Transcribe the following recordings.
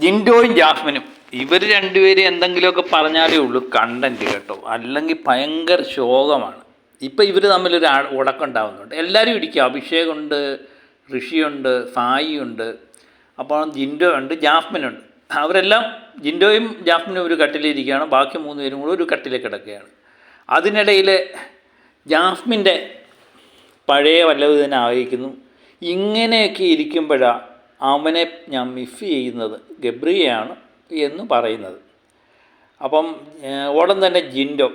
ജിൻഡോയും ജാസ്മിനും ഇവർ രണ്ടുപേരും എന്തെങ്കിലുമൊക്കെ പറഞ്ഞാലേ ഉള്ളൂ കണ്ടന്റ് കേട്ടോ, അല്ലെങ്കിൽ ഭയങ്കര ശോകമാണ്. ഇപ്പം ഇവർ തമ്മിലൊരു ഉടക്കുണ്ടാവുന്നുണ്ട്. എല്ലാവരും ഇടിക്കുക. അഭിഷേകുണ്ട്, ഋഷിയുണ്ട്, സായിയുണ്ട്, അപ്പോൾ ജിൻഡോ ഉണ്ട്, ജാസ്മിനുണ്ട്. അവരെല്ലാം ജിൻഡോയും ജാസ്മിനും ഒരു കട്ടിലിരിക്കുകയാണ്, ബാക്കി 3 പേരും കൂടെ ഒരു കട്ടിലേക്ക് കിടക്കുകയാണ്. അതിനിടയിൽ ജാസ്മിൻ്റെ പഴയ വല്ലതും തന്നെ ആഗ്രഹിക്കുന്നു. ഇങ്ങനെയൊക്കെ ഇരിക്കുമ്പോഴാണ് അവനെ ഞാൻ മിസ് ചെയ്യുന്നത് ഗബ്രിയെയാണ് എന്ന് പറയുന്നത്. അപ്പം ഉടൻ തന്നെ ജിൻഡോ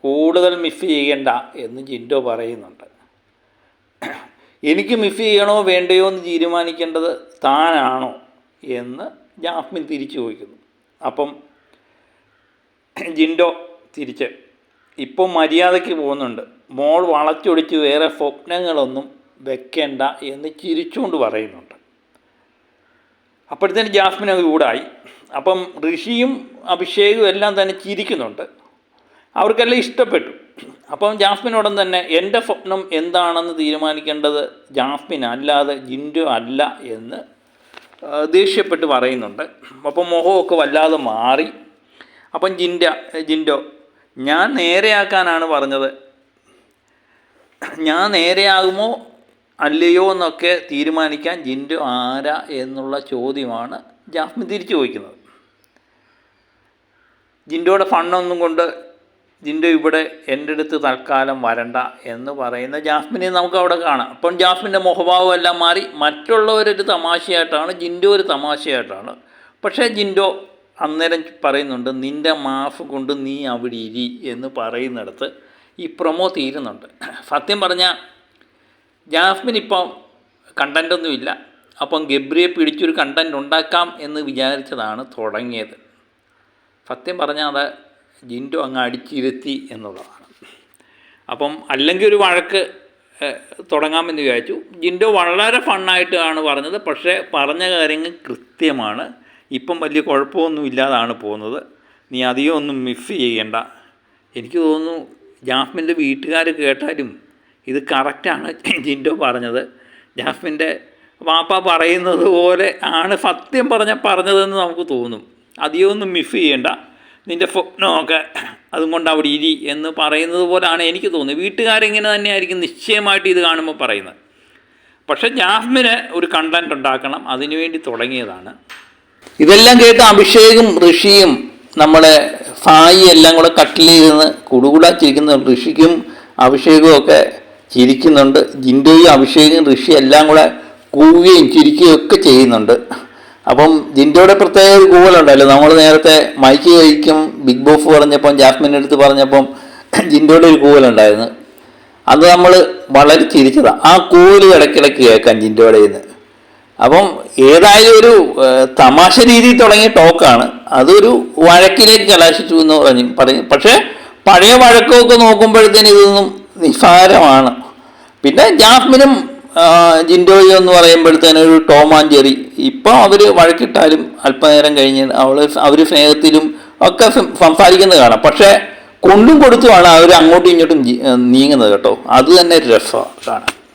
കൂടുതൽ മിസ് ചെയ്യണ്ട എന്ന് ജിൻഡോ പറയുന്നുണ്ട്. എനിക്ക് മിസ് ചെയ്യണോ വേണ്ടയോ എന്ന് തീരുമാനിക്കേണ്ടത് താനാണോ എന്ന് ജാസ്മിൻ തിരിച്ചു ചോദിക്കുന്നു. അപ്പം ജിൻഡോ തിരിച്ച് ഇപ്പം മര്യാദയ്ക്ക് പോകുന്നുണ്ട്, മോൾ വളച്ചൊടിച്ച് വേറെ സ്വപ്നങ്ങളൊന്നും വെക്കേണ്ട എന്ന് ചിരിച്ചുകൊണ്ട് പറയുന്നുണ്ട്. അപ്പോഴത്തേന് ജാസ്മിൻ അത് ചൂടായി. അപ്പം ഋഷിയും അഭിഷേകും എല്ലാം തന്നെ ചിരിക്കുന്നുണ്ട്. അവർക്കെല്ലാം ഇഷ്ടപ്പെട്ടു. അപ്പം ജാസ്മിനോടൻ തന്നെ എൻ്റെ സ്വപ്നം എന്താണെന്ന് തീരുമാനിക്കേണ്ടത് ജാസ്മിൻ അല്ലാതെ ജിൻഡോ അല്ല എന്ന് ദേഷ്യപ്പെട്ട് പറയുന്നുണ്ട്. അപ്പം മുഖമൊക്കെ വല്ലാതെ മാറി. അപ്പം ജിൻഡോ ഞാൻ നേരെയാക്കാനാണ് പറഞ്ഞത്, ഞാൻ നേരെയാകുമോ അല്ലയോ എന്നൊക്കെ തീരുമാനിക്കാൻ ജിൻഡോ ആരാ എന്നുള്ള ചോദ്യമാണ് ജാസ്മിൻ തിരിച്ചു ചോദിക്കുന്നത്. ജിൻഡോയുടെ ഫണ്ണൊന്നും കൊണ്ട് ജിൻഡോ ഇവിടെ എൻ്റെ അടുത്ത് തൽക്കാലം വരണ്ട എന്ന് പറയുന്ന ജാസ്മിനെ നമുക്ക് അവിടെ കാണാം. അപ്പം ജാസ്മിൻ്റെ മുഖഭാവം എല്ലാം മാറി. മറ്റുള്ളവരൊരു തമാശയായിട്ടാണ്, ജിൻഡോ ഒരു തമാശയായിട്ടാണ്. പക്ഷേ ജിൻഡോ അന്നേരം പറയുന്നുണ്ട്, നിൻ്റെ മാഫ് കൊണ്ട് നീ അവിടെ ഇരി എന്ന് പറയുന്നിടത്ത് ഈ പ്രൊമോ തീരുന്നുണ്ട്. സത്യം പറഞ്ഞാൽ ജാസ്മിൻ ഇപ്പം കണ്ടൻ്റൊന്നുമില്ല. അപ്പം ഗബ്രിയെ പിടിച്ചൊരു കണ്ടൻറ് ഉണ്ടാക്കാം എന്ന് വിചാരിച്ചതാണ് തുടങ്ങിയത്. സത്യം പറഞ്ഞാൽ അത് ജിൻഡോ അങ്ങ് അടിച്ചിരുത്തി എന്നുള്ളതാണ്. അപ്പം അല്ലെങ്കിൽ ഒരു വഴക്ക് തുടങ്ങാമെന്ന് വിചാരിച്ചു. ജിൻഡോ വളരെ ഫണ്ണായിട്ടാണ് പറഞ്ഞത്. പക്ഷേ പറഞ്ഞ കാര്യങ്ങൾ കൃത്യമാണ്. ഇപ്പം വലിയ കുഴപ്പമൊന്നും ഇല്ലാതാണ് പോകുന്നത്, നീ അധികം ഒന്നും മിസ് ചെയ്യണ്ട. എനിക്ക് തോന്നുന്നു ജാസ്മിൻ്റെ വീട്ടുകാർ കേട്ടാലും ഇത് കറക്റ്റാണ് ജിൻഡോ പറഞ്ഞത്. ജാസ്മിൻ്റെ വാപ്പ പറയുന്നത് പോലെ ആണ് സത്യം പറഞ്ഞതെന്ന് നമുക്ക് തോന്നും. അധികമൊന്നും മിസ് ചെയ്യണ്ട, നിൻ്റെ സ്വപ്നമൊക്കെ അതും കൊണ്ട് അവിടെ ഇരി എന്ന് പറയുന്നത് പോലെയാണ് എനിക്ക് തോന്നുന്നത്. വീട്ടുകാരിങ്ങനെ തന്നെയായിരിക്കും നിശ്ചയമായിട്ട് ഇത് കാണുമ്പോൾ പറയുന്നത്. പക്ഷേ ജാസ്മിന് ഒരു കണ്ടൻറ് ഉണ്ടാക്കണം, അതിനുവേണ്ടി തുടങ്ങിയതാണ്. ഇതെല്ലാം കേട്ട് അഭിഷേകും ഋഷിയും നമ്മളെ സായി എല്ലാം കൂടെ കട്ടിലിരുന്ന് കുടുകൂടാ ചിരിക്കുന്നുണ്ട്. ഋഷിക്കും അഭിഷേകും ഒക്കെ ചിരിക്കുന്നുണ്ട്. ജിൻഡോയും അഭിഷേകും ഋഷി എല്ലാം കൂടെ കൂവുകയും ചിരിക്കുകയും ഒക്കെ ചെയ്യുന്നുണ്ട്. അപ്പം ജിൻഡോയുടെ പ്രത്യേക ഒരു കൂവലുണ്ടല്ലോ, നമ്മൾ നേരത്തെ മൈക്ക് കഴിക്കും ബിഗ് ബോസ് പറഞ്ഞപ്പം ജാസ്മിൻ്റെ അടുത്ത് പറഞ്ഞപ്പം ജിൻഡോയുടെ ഒരു കൂവലുണ്ടായിരുന്നു. അത് നമ്മൾ വളരെ ചിരിച്ചതാണ്. ആ കൂവൽ ഇടയ്ക്കിടയ്ക്ക് കേൾക്കാം ജിൻഡോയുടെ നിന്ന്. അപ്പം ഏതായാലും ഒരു തമാശ രീതിയിൽ തുടങ്ങിയ ടോക്കാണ്, അതൊരു വഴക്കിലേക്ക് കലാശിച്ചു എന്ന് പറയും. പക്ഷേ പഴയ വഴക്കമൊക്കെ നോക്കുമ്പോഴത്തേന് ഇതൊന്നും നിസ്സാരമാണ്. പിന്നെ ജാസ്മിനും ജിൻഡോയും എന്ന് പറയുമ്പോഴത്തേനും ഒരു ടോം ആൻഡ് ജെറി. ഇപ്പം അവർ വഴക്കിട്ടാലും അല്പനേരം കഴിഞ്ഞ് അവർ സ്നേഹത്തിലും ഒക്കെ സംസാരിക്കുന്നത് കാണാം. പക്ഷേ കൊണ്ടും കൊടുത്തുമാണ് അവർ അങ്ങോട്ടും ഇങ്ങോട്ടും നീങ്ങുന്നത് കേട്ടോ. അത് തന്നെ ഒരു രസമാണ് കാണാൻ.